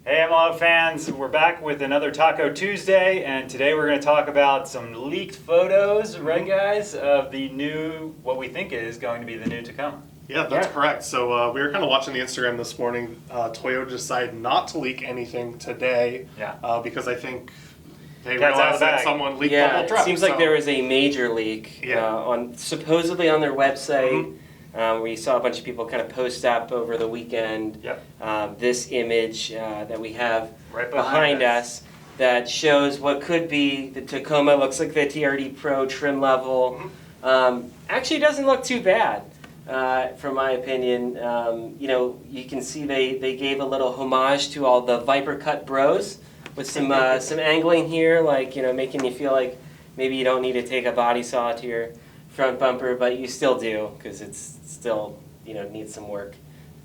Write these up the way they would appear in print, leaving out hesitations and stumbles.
Hey MLO fans, we're back with another Taco Tuesday, and today we're going to talk about some leaked photos, right guys, of the new, what we think is going to be the new Tacoma. Yeah, that's correct. So we were kind of watching the Instagram this morning. Toyota decided not to leak anything today because I think they realized that someone leaked the whole truck. It seems like there was a major leak supposedly on their website. We saw a bunch of people kind of post up over the weekend this image that we have right behind us that shows what could be the Tacoma. Looks like the TRD Pro trim level. Actually doesn't look too bad, from my opinion. You know, you can see they gave a little homage to all the Viper Cut bros with some angling here, like, you know, making you feel like maybe you don't need to take a body saw to your front bumper, but you still do, because it's still, you know, needs some work.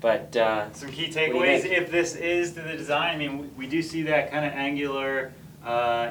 But some key takeaways if this is the design. I mean, we do see that kind of angular,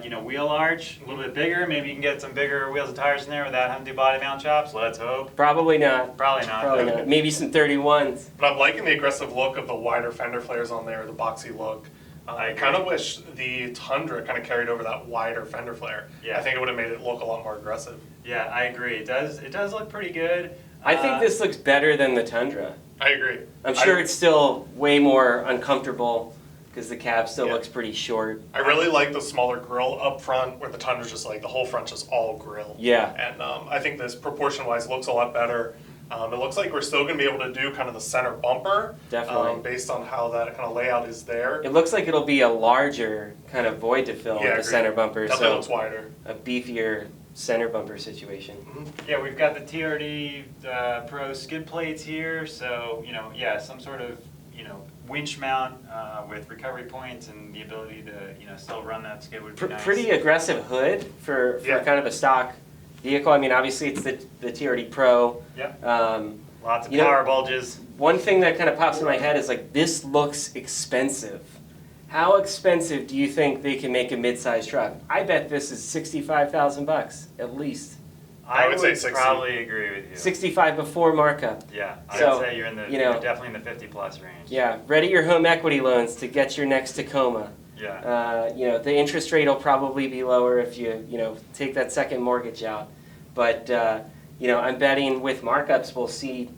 you know, wheel arch, a little bit bigger. Maybe you can get some bigger wheels and tires in there without having to do body mount chops. Let's hope. Probably not. Probably not. Probably not. Maybe some 31s. But I'm liking the aggressive look of the wider fender flares on there, the boxy look. I kind of wish the Tundra kind of carried over that wider fender flare. Yeah. I think it would have made it look a lot more aggressive. Yeah, I agree. It does look pretty good. I think this looks better than the Tundra. I agree. I'm sure it's still way more uncomfortable because the cab still looks pretty short. I really like the smaller grille up front where the Tundra's just like, the whole front's just all grille. Yeah. And I think this proportion-wise looks a lot better. It looks like we're still going to be able to do kind of the center bumper. Definitely. Based on how that kind of layout is there. It looks like it'll be a larger kind of void to fill with the center bumper. Definitely looks wider. A beefier center bumper situation. Yeah, we've got the TRD Pro skid plates here, so, you know, yeah, some sort of, you know, winch mount with recovery points and the ability to, you know, still run that skid would be nice. Pretty aggressive hood for kind of a stock vehicle. I mean, obviously it's the TRD Pro. Yep. Lots of you know, power bulges. One thing that kind of pops in my head is like, this looks expensive. How expensive do you think they can make a mid-size truck? I bet this is $65,000 at least. I would say 60. Probably agree with you. 65 before markup. Yeah, I would say you're in the, you're definitely in the 50 plus range. Yeah, ready your home equity loans to get your next Tacoma. Yeah. You know, the interest rate will probably be lower if you know, take that second mortgage out. But you know, I'm betting with markups we'll see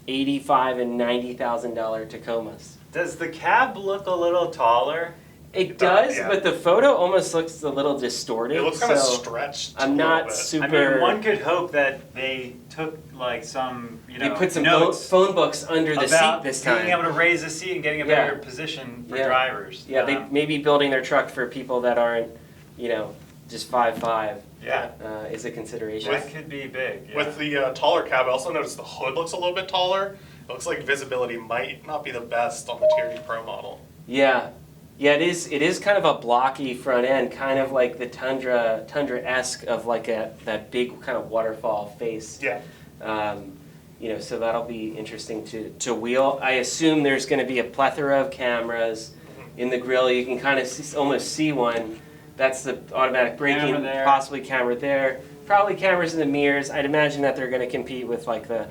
$85,000 and $90,000 Tacomas. Does the cab look a little taller? It does, but the photo almost looks a little distorted. It looks kind of stretched. I'm not super. I mean, one could hope that they took like some, you know, they put some notes phone books under the seat this time. Being able to raise the seat and getting a better position for drivers. Yeah, they may be building their truck for people that aren't, you know, just 5'5". Yeah, is a consideration. That could be big. Yeah. With the taller cab, I also noticed the hood looks a little bit taller. It looks like visibility might not be the best on the TRD Pro model. Yeah. Yeah, it is kind of a blocky front end, kind of like the Tundra-esque of like that big kind of waterfall face. Yeah. You know, so that'll be interesting to wheel. I assume there's going to be a plethora of cameras in the grille. You can kind of almost see one. That's the automatic braking, possibly camera there. Probably cameras in the mirrors. I'd imagine that they're going to compete with like the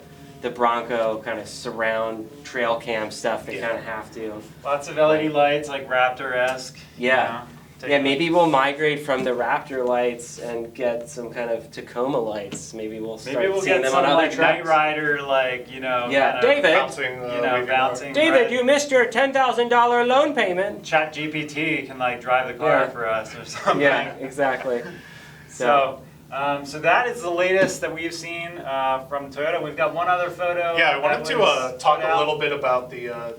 Bronco kind of surround trail cam stuff. They kind of have to. Lots of LED lights, like Raptor-esque. Yeah. You know, yeah, maybe we'll migrate from the Raptor lights and get some kind of Tacoma lights. Maybe we'll start seeing them on other trucks. Night Rider, like, you know. Yeah, David. Bouncing. David, you missed your $10,000 loan payment. ChatGPT can like drive the car for us or something. Yeah, exactly. So that is the latest that we've seen from Toyota. We've got one other photo. Yeah, I wanted to talk a little bit about the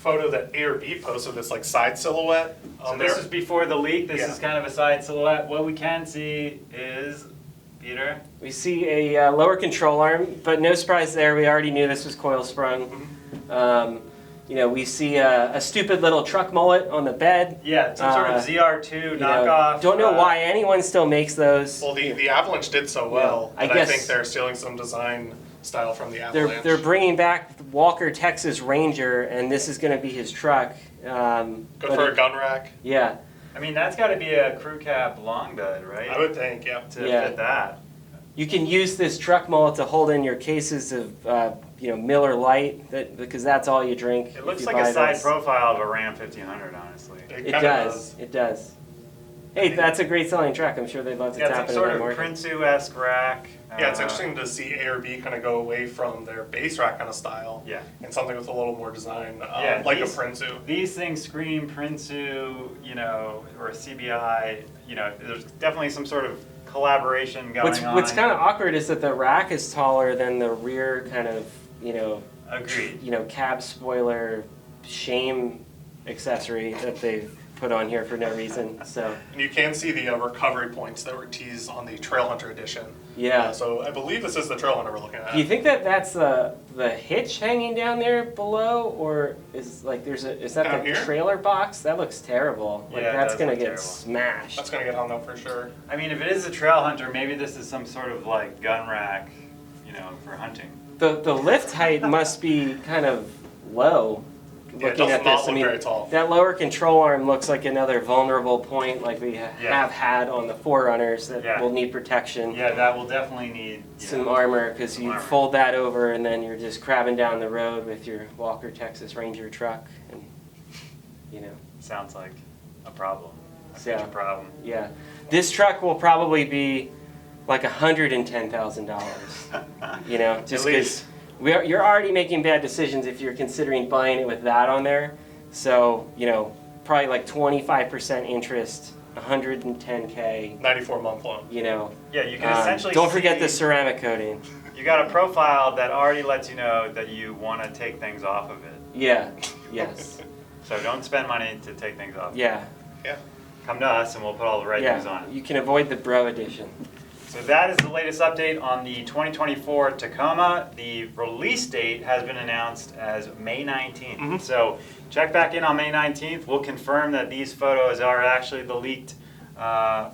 photo that A or B posted, this like side silhouette. So this is before the leak. This is kind of a side silhouette. What we can see is, Peter? We see a lower control arm, but no surprise there. We already knew this was coil sprung. You know, we see a stupid little truck mullet on the bed. Yeah, some sort of ZR2 knockoff. Don't know why anyone still makes those. Well, the Avalanche did so well, I think they're stealing some design style from the Avalanche. They're bringing back Walker Texas Ranger, and this is going to be his truck. Good for a gun rack. Yeah. I mean, that's got to be a crew cab long bed, right? I would think, yeah. To fit that. You can use this truck mullet to hold in your cases of Miller Lite, because that's all you drink. It looks if you like buy a side this. profile of a Ram 1500, honestly. It kinda does. It does. Hey, that's a great selling truck. I'm sure they'd love to Yeah, tap it's into some that sort of market. Prinsu-esque rack. Yeah, it's interesting to see A or B kind of go away from their base rack kind of style. Yeah. And something with a little more design, Yeah, like these- a Prinsu. These things scream Prinsu, or a CBI. There's definitely some sort of collaboration going on. What's kind of awkward is that the rack is taller than the rear kind of, Agreed. cab spoiler shame accessory that they've put on here for no reason. So And you can see the recovery points that were teased on the Trail Hunter edition. yeah. So I believe this is the Trail Hunter we're looking at. Do you think that that's the hitch hanging down there below, or is that Down the here? trailer box? That looks terrible. Like Yeah, it that's does gonna look get terrible. smashed. That's going to get hung up for sure. I mean, if it is a Trail Hunter, maybe this is some sort of like gun rack, for hunting. The lift height must be kind of low. Yeah, it Looking does at not this, look very tall. that lower control arm looks like another vulnerable point, like we Yeah. have had on the Forerunners that Yeah. will need protection. Yeah, that will definitely need Some armor, because you armor. fold that over and then you're just crabbing down the road with your Walker Texas Ranger truck, and Sounds like a problem, a So- future problem. yeah. This truck will probably be like $110,000. Just least. because you're already making bad decisions if you're considering buying it with that on there. So probably like 25% interest, $110K. 94-month loan. Yeah, you can essentially Don't forget the see- ceramic coating. You got a profile that already lets you know that you want to take things off of it. Yeah. Yes. So don't spend money to take things off. Yeah. Yeah. Come to us and we'll put all the right things on Yeah. it. You can avoid the Bro edition. So that is the latest update on the 2024 Tacoma. The release date has been announced as May 19th. Mhm. So check back in on May 19th. We'll confirm that these photos are actually the leaked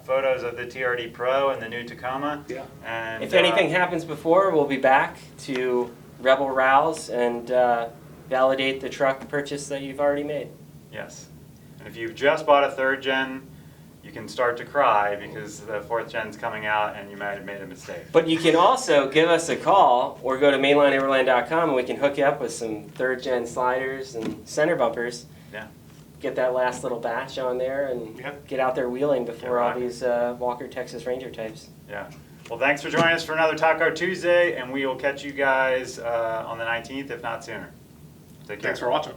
photos of the TRD Pro and the new Tacoma. Yeah. And If anything happens before, we'll be back to Rebel Rouse and validate the truck purchase that you've already made. Yes. And if you've just bought a 3rd gen, you can start to cry because the 4th gen's coming out and you might have made a mistake. But you can also give us a call or go to mainlineoverland.com and we can hook you up with some 3rd gen sliders and center bumpers. Yeah. Get that last little batch on there and Yeah. get out there wheeling before all rocking. these Walker Texas Ranger types. Yeah. Well, thanks for joining us for another Taco Tuesday, and we will catch you guys on the 19th, if not sooner. Take care. Thanks for watching.